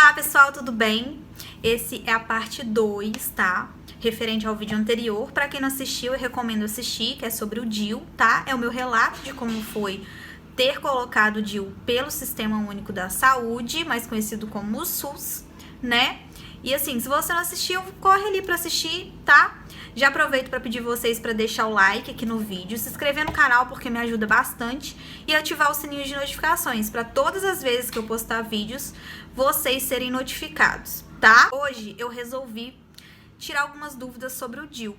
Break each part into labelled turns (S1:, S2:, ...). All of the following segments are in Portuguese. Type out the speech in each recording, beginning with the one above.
S1: Olá pessoal, tudo bem? Esse é a parte 2, tá? Referente ao vídeo anterior. Para quem não assistiu, eu recomendo assistir, que é sobre o DIU, tá? É o meu relato de como foi ter colocado o DIU pelo Sistema Único da Saúde, mais conhecido como o SUS, né? E assim, se você não assistiu, corre ali para assistir, tá? Já aproveito para pedir vocês para deixar o like aqui no vídeo, se inscrever no canal porque me ajuda bastante e ativar o sininho de notificações para todas as vezes que eu postar vídeos, vocês serem notificados, tá? Hoje eu resolvi tirar algumas dúvidas sobre o DIU,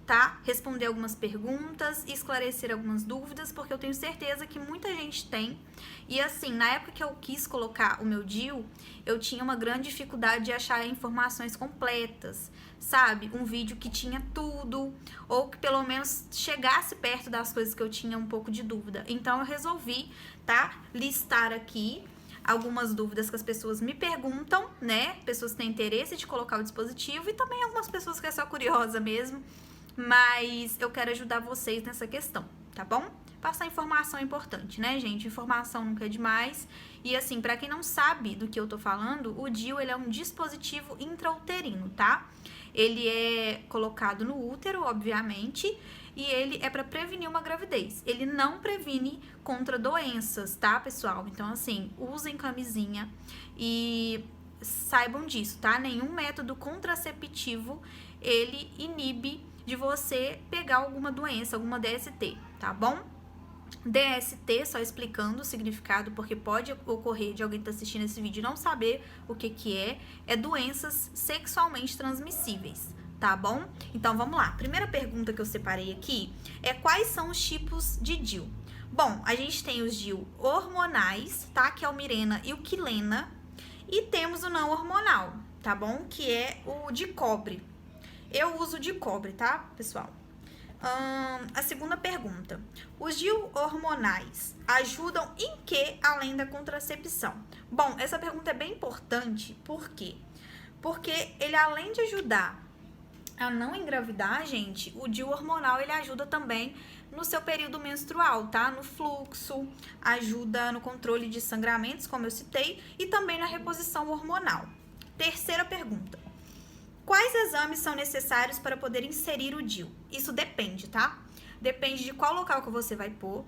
S1: tá? Responder algumas perguntas e esclarecer algumas dúvidas, porque eu tenho certeza que muita gente tem. E assim, na época que eu quis colocar o meu DIU, eu tinha uma grande dificuldade de achar informações completas, sabe? Um vídeo que tinha tudo, ou que pelo menos chegasse perto das coisas que eu tinha um pouco de dúvida. Então eu resolvi, tá? Listar aqui algumas dúvidas que as pessoas me perguntam, né? Pessoas que têm interesse de colocar o dispositivo e também algumas pessoas que é só curiosa mesmo. Mas eu quero ajudar vocês nessa questão, tá bom? Passar informação é importante, né, gente? Informação nunca é demais. E assim, pra quem não sabe do que eu tô falando, o DIU, ele é um dispositivo intrauterino, tá? Ele é colocado no útero, obviamente, e ele é pra prevenir uma gravidez. Ele não previne contra doenças, tá, pessoal? Então, assim, usem camisinha e saibam disso, tá? Nenhum método contraceptivo, ele inibe de você pegar alguma doença, alguma DST, tá bom? DST, só explicando o significado, porque pode ocorrer de alguém que tá assistindo esse vídeo e não saber o que é doenças sexualmente transmissíveis, tá bom? Então vamos lá. Primeira pergunta que eu separei aqui é quais são os tipos de DIU? Bom, a gente tem os DIU hormonais, tá? Que é o Mirena e o Quilena, e temos o não hormonal, tá bom? Que é o de cobre. Eu uso de cobre, tá, pessoal? A segunda pergunta. Os DIU hormonais ajudam em que além da contracepção? Bom, essa pergunta é bem importante. Por quê? Porque ele, além de ajudar a não engravidar, gente, o DIU hormonal, ele ajuda também no seu período menstrual, tá? No fluxo, ajuda no controle de sangramentos, como eu citei, e também na reposição hormonal. Terceira pergunta. Quais exames são necessários para poder inserir o DIU? Isso depende, tá? Depende de qual local que você vai pôr.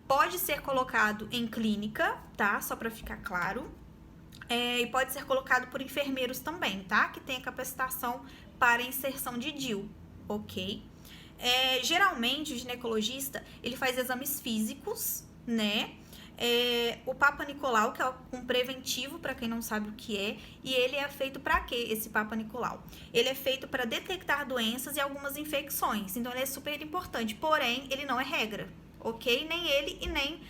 S1: Pode ser colocado em clínica, tá? Só para ficar claro. E pode ser colocado por enfermeiros também, tá? Que tem a capacitação para inserção de DIU, ok? Geralmente, o ginecologista, ele faz exames físicos, né? O Papa Nicolau, que é um preventivo, para quem não sabe o que é, e ele é feito para quê, esse Papa Nicolau? Ele é feito para detectar doenças e algumas infecções, então ele é super importante, porém, ele não é regra, ok? Nem ele e nem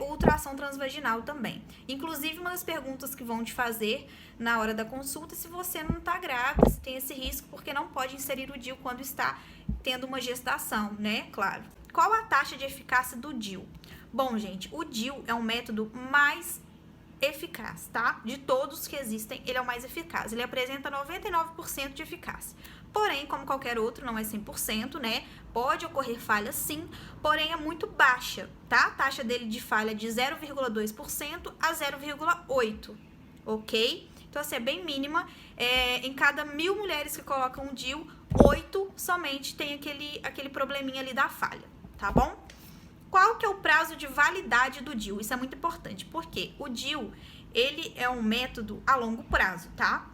S1: o ultrassom transvaginal também. Inclusive, uma das perguntas que vão te fazer na hora da consulta é se você não está grávida, se tem esse risco, porque não pode inserir o DIU quando está tendo uma gestação, né? Claro. Qual a taxa de eficácia do DIU? Bom, gente, o DIU é um método mais eficaz, tá? De todos que existem, ele é o mais eficaz. Ele apresenta 99% de eficácia. Porém, como qualquer outro, não é 100%, né? Pode ocorrer falha sim, porém é muito baixa, tá? A taxa dele de falha é de 0,2% a 0,8%, ok? Então, assim, é bem mínima. Em cada 1.000 mulheres que colocam o DIU, 8 somente tem aquele probleminha ali da falha, tá bom? Qual que é o prazo de validade do DIU? Isso é muito importante, porque o DIU, ele é um método a longo prazo, tá?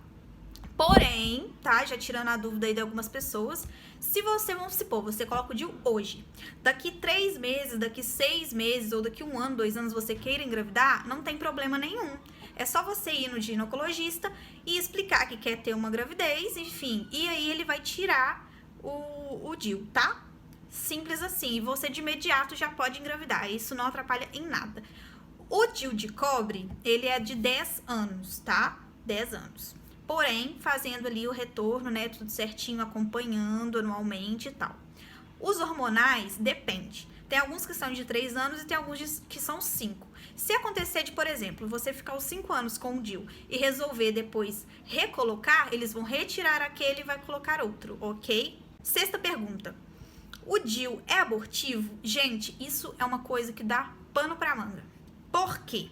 S1: Porém, tá? Já tirando a dúvida aí de algumas pessoas, se você, vamos supor, você coloca o DIU hoje, daqui 3 meses, daqui 6 meses, ou daqui 1 ano, 2 anos, você queira engravidar, não tem problema nenhum. É só você ir no ginecologista e explicar que quer ter uma gravidez, enfim, e aí ele vai tirar o DIU, tá? Simples assim, e você de imediato já pode engravidar, isso não atrapalha em nada. O DIU de cobre, ele é de 10 anos, tá? 10 anos. Porém, fazendo ali o retorno, né, tudo certinho, acompanhando anualmente e tal. Os hormonais, depende. Tem alguns que são de 3 anos e tem alguns que são 5. Se acontecer de, por exemplo, você ficar os 5 anos com o DIU e resolver depois recolocar, eles vão retirar aquele e vai colocar outro, ok? Sexta pergunta. O DIU é abortivo? Gente, isso é uma coisa que dá pano pra manga. Por quê?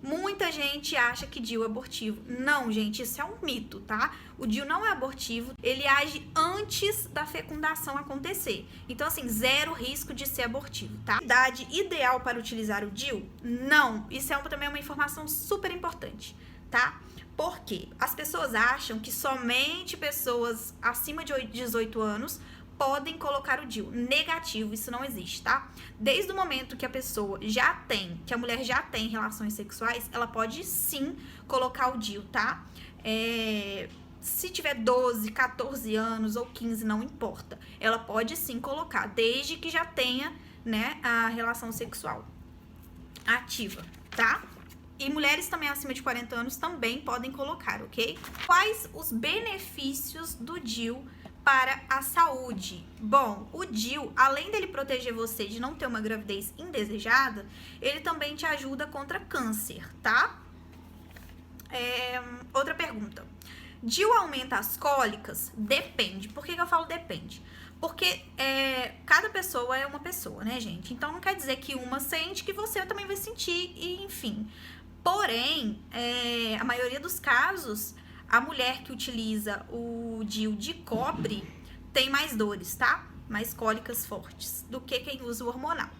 S1: Muita gente acha que DIU é abortivo. Não, gente, isso é um mito, tá? O DIU não é abortivo, ele age antes da fecundação acontecer. Então, assim, zero risco de ser abortivo, tá? Idade ideal para utilizar o DIU? Não. Isso é também uma informação super importante, tá? Porque as pessoas acham que somente pessoas acima de 18 anos podem colocar o DIU. Negativo, isso não existe, tá? Desde o momento que a pessoa que a mulher já tem relações sexuais, ela pode sim colocar o DIU, tá? Se tiver 12, 14 anos ou 15, não importa. Ela pode sim colocar, desde que já tenha, né, a relação sexual ativa, tá? E mulheres também acima de 40 anos também podem colocar, ok? Quais os benefícios do DIU para a saúde? Bom, o DIU, além dele proteger você de não ter uma gravidez indesejada, ele também te ajuda contra câncer, tá? Outra pergunta. DIU aumenta as cólicas? Depende. Por que eu falo depende? Porque cada pessoa é uma pessoa, né, gente? Então não quer dizer que uma sente que você também vai sentir, e enfim. Porém, a maioria dos casos, a mulher que utiliza o DIU de cobre tem mais dores, tá? Mais cólicas fortes do que quem usa o hormonal.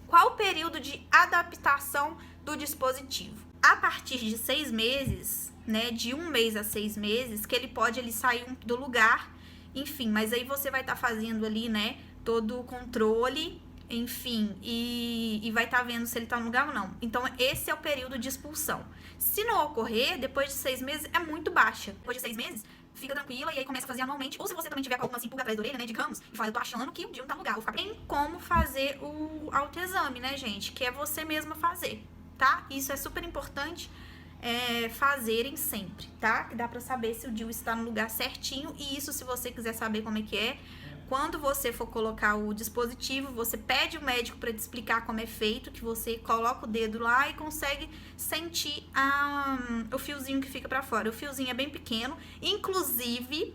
S1: Qual o período de adaptação do dispositivo? A partir de 6 meses, né? De 1 mês a 6 meses, que ele pode sair do lugar, enfim. Mas aí você vai estar fazendo ali, né? Todo o controle, enfim, e vai estar vendo se ele tá no lugar ou não. Então, esse é o período de expulsão. Se não ocorrer, depois de 6 meses, é muito baixa. Depois de 6 meses, fica tranquila e aí começa a fazer anualmente. Ou se você também tiver com alguma pulga atrás da orelha, né, digamos, e fala, eu tô achando que o DIU não tá no lugar. Tem como fazer o autoexame, né, gente? Que é você mesma fazer, tá? Isso é super importante fazerem sempre, tá? Que dá pra saber se o DIU está no lugar certinho. E isso, se você quiser saber como é que é, quando você for colocar o dispositivo, você pede o médico para te explicar como é feito, que você coloca o dedo lá e consegue sentir o fiozinho que fica para fora. O fiozinho é bem pequeno, inclusive,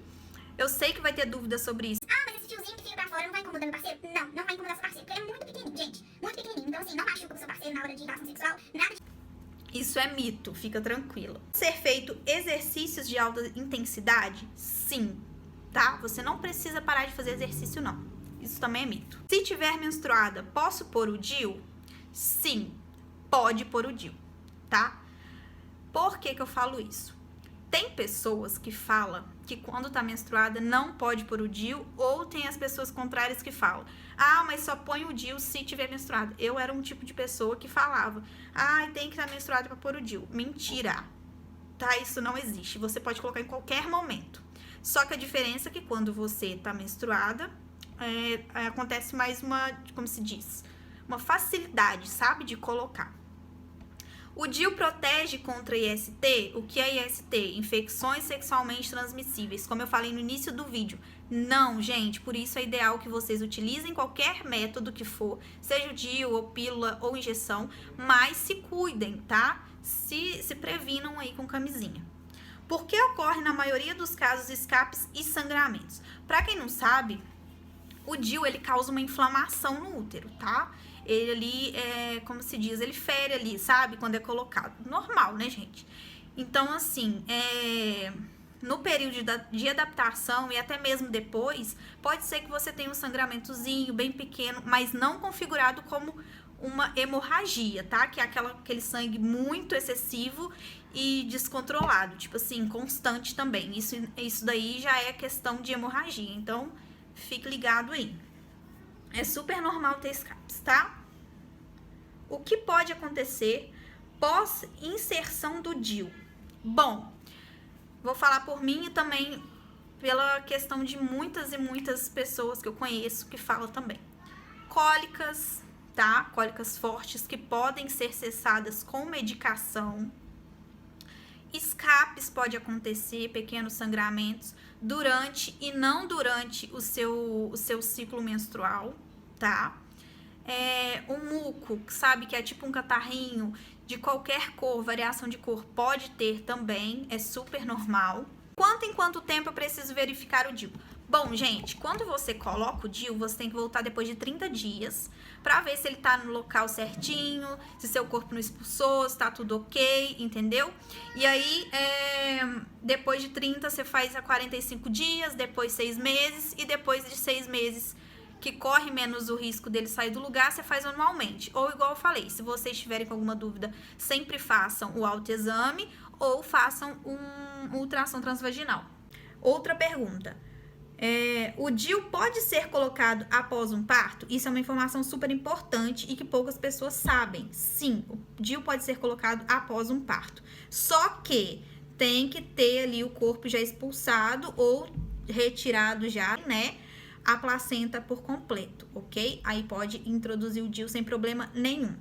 S1: eu sei que vai ter dúvida sobre isso.
S2: Ah, mas esse fiozinho que fica pra fora não vai incomodar meu parceiro? Não, não vai incomodar seu parceiro, porque ele é muito pequenininho, gente, muito pequenininho. Então, assim, não machuca o seu parceiro na hora de relação sexual, nada disso.
S1: Isso é mito, fica tranquila. Ser feito exercícios de alta intensidade? Sim. Tá? Você não precisa parar de fazer exercício, não. Isso também é mito. Se tiver menstruada, posso pôr o DIU? Sim, pode pôr o DIU, tá? Por que eu falo isso? Tem pessoas que falam que quando tá menstruada não pode pôr o DIU, ou tem as pessoas contrárias que falam, ah, mas só põe o DIU se tiver menstruada. Eu era um tipo de pessoa que falava, ah, tem que estar menstruada para pôr o DIU. Mentira, tá? Isso não existe. Você pode colocar em qualquer momento. Só que a diferença é que quando você tá menstruada, acontece mais como se diz, uma facilidade, sabe, de colocar. O DIU protege contra IST? O que é IST? Infecções sexualmente transmissíveis, como eu falei no início do vídeo. Não, gente, por isso é ideal que vocês utilizem qualquer método que for, seja o DIU, ou pílula, ou injeção, mas se cuidem, tá? Se previnam aí com camisinha. Por que ocorre na maioria dos casos escapes e sangramentos? Para quem não sabe, o DIU ele causa uma inflamação no útero, tá? Ele ali, como se diz, ele fere ali, sabe? Quando é colocado. Normal, né, gente? Então, assim, no período de adaptação e até mesmo depois, pode ser que você tenha um sangramentozinho bem pequeno, mas não configurado como uma hemorragia, tá? Que é aquele sangue muito excessivo e descontrolado, tipo assim, constante também. Isso daí já é questão de hemorragia, então fique ligado aí. É super normal ter escapes, tá? O que pode acontecer pós inserção do DIU? Bom, vou falar por mim e também pela questão de muitas e muitas pessoas que eu conheço que falam também. Cólicas, tá? Cólicas fortes que podem ser cessadas com medicação. Escapes pode acontecer, pequenos sangramentos, durante e não durante o seu ciclo menstrual, tá? O muco, sabe, que é tipo um catarrinho de qualquer cor, variação de cor, pode ter também, é super normal. Em quanto tempo eu preciso verificar o DIU? Bom, gente, quando você coloca o DIU, você tem que voltar depois de 30 dias pra ver se ele tá no local certinho, se seu corpo não expulsou, se tá tudo ok, entendeu? E aí, depois de 30, você faz a 45 dias, depois 6 meses, e depois de 6 meses, que corre menos o risco dele sair do lugar, você faz anualmente. Ou igual eu falei, se vocês tiverem com alguma dúvida, sempre façam o autoexame ou façam um ultrassom transvaginal. Outra pergunta. O DIU pode ser colocado após um parto? Isso é uma informação super importante e que poucas pessoas sabem. Sim, o DIU pode ser colocado após um parto. Só que tem que ter ali o corpo já expulsado ou retirado já, né? A placenta por completo, ok? Aí pode introduzir o DIU sem problema nenhum.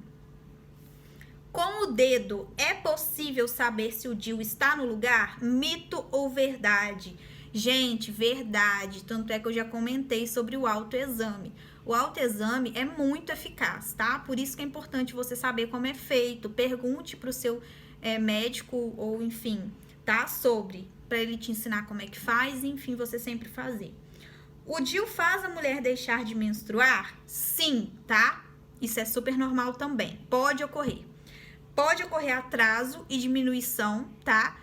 S1: Com o dedo, é possível saber se o DIU está no lugar? Mito ou verdade? Gente, verdade. Tanto é que eu já comentei sobre o autoexame. O autoexame é muito eficaz, tá? Por isso que é importante você saber como é feito. Pergunte para o seu médico ou, enfim, tá? Para ele te ensinar como é que faz e, enfim, você sempre fazer. O DIU faz a mulher deixar de menstruar? Sim, tá? Isso é super normal também. Pode ocorrer. Pode ocorrer atraso e diminuição, tá?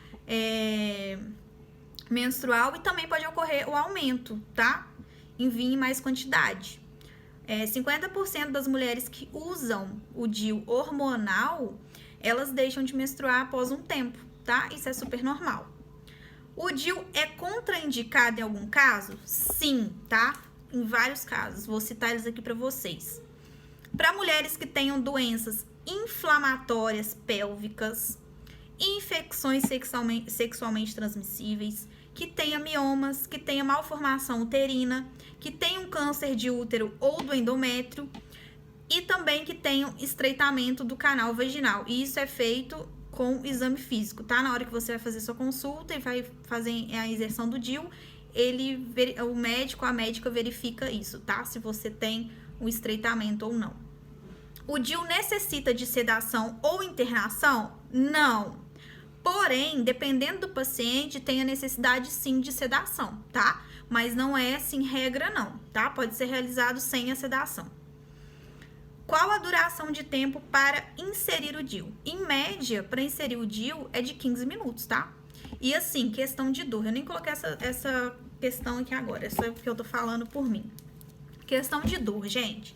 S1: Menstrual, e também pode ocorrer o aumento, tá? Em vir em mais quantidade. 50% das mulheres que usam o DIU hormonal, elas deixam de menstruar após um tempo, tá? Isso é super normal. O DIU é contraindicado em algum caso? Sim, tá? Em vários casos. Vou citar eles aqui para vocês. Para mulheres que tenham doenças inflamatórias pélvicas, infecções sexualmente transmissíveis, que tenha miomas, que tenha malformação uterina, que tenha um câncer de útero ou do endométrio e também que tenham estreitamento do canal vaginal. E isso é feito com exame físico, tá? Na hora que você vai fazer sua consulta e vai fazer a inserção do DIU, o médico, a médica verifica isso, tá? Se você tem um estreitamento ou não. O DIU necessita de sedação ou internação? Não. Porém, dependendo do paciente, tem a necessidade sim de sedação, tá? Mas não é assim regra não, tá? Pode ser realizado sem a sedação. Qual a duração de tempo para inserir o DIU? Em média, para inserir o DIU é de 15 minutos, tá? E assim, questão de dor. Eu nem coloquei essa questão aqui agora, essa que eu tô falando por mim. Questão de dor, gente.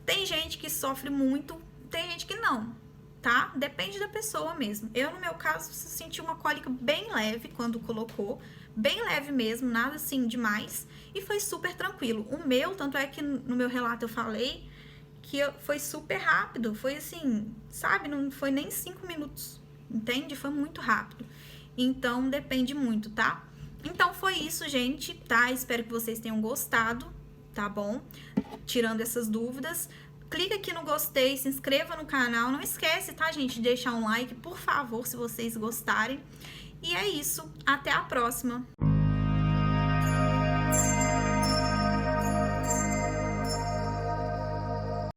S1: Tem gente que sofre muito, tem gente que não, tá? Depende da pessoa mesmo. Eu, no meu caso, senti uma cólica bem leve quando colocou. Bem leve mesmo, nada assim demais. E foi super tranquilo. O meu, tanto é que no meu relato eu falei que foi super rápido. Foi assim, sabe? Não foi nem 5 minutos, entende? Foi muito rápido. Então, depende muito, tá? Então, foi isso, gente, tá? Espero que vocês tenham gostado, tá bom? Tirando essas dúvidas. Clica aqui no gostei, se inscreva no canal. Não esquece, tá, gente, de deixar um like, por favor, se vocês gostarem. E é isso. Até a próxima!